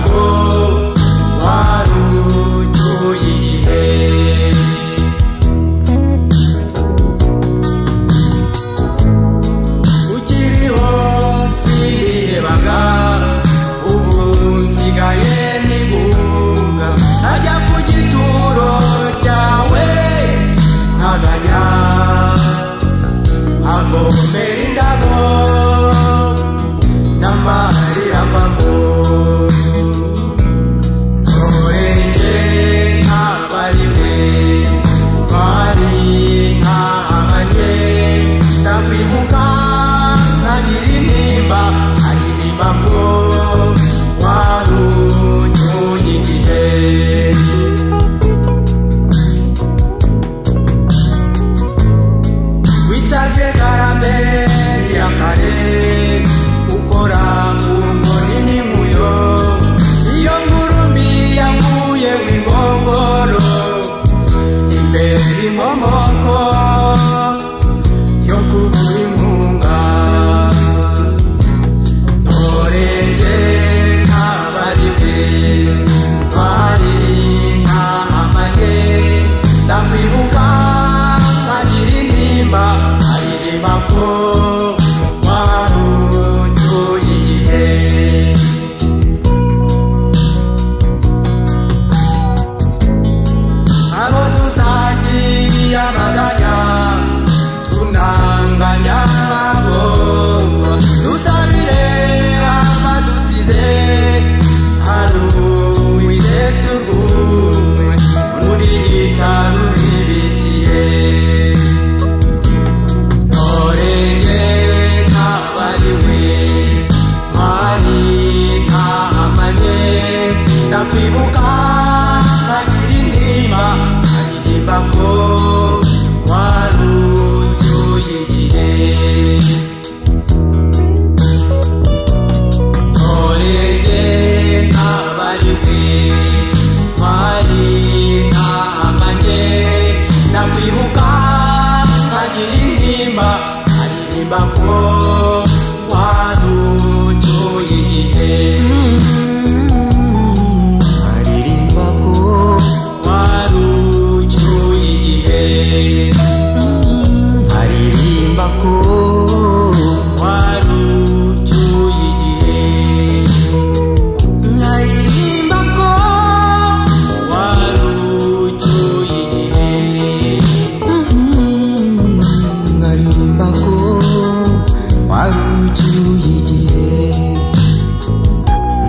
ko warucyuye igihe. Ukiriho sinirebaga, ubu nsigaye nibunga, najya ku gituro cyawe nkaganya, avomera indabo n'amarira amamo. Ntorenge ntabariwe twari ntahamanye, ndakwibuka nkagira intimba, aririmba ko warucyuye igihe. Witabye karame ya kare, ukora ku nkoni n'inkuyo, iyo ngurumbi yankuye w'ingongoro, imbere inkomoko yo kubura inkunga. Ntorenge ntabariwe twari ntahamanye, ndakwibuka nkagira intimba, aririmba ko warucyuye igihe. Abo dusangiye amaganya tunanganya amagorwa, dusabire abadusize, haruwe Yesu rwumwe rurihita ruribikiye. Ntorenge ntabariwe twari ntahamanye, ndakwibuka nkagira intimba, aririmba ko warucyuye igihe. Ntorenge ntabariwe twari ntahamanye, ndakwibuka nkagira intimba, aririmba ko warucyuye igihe. Aririmba ko warucyuye igihe. Aririmba ko warucyuye igihe. Aririmba ko warucyuye igihe. Aririmba ko warucyuye igihe.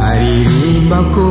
Aririmba ko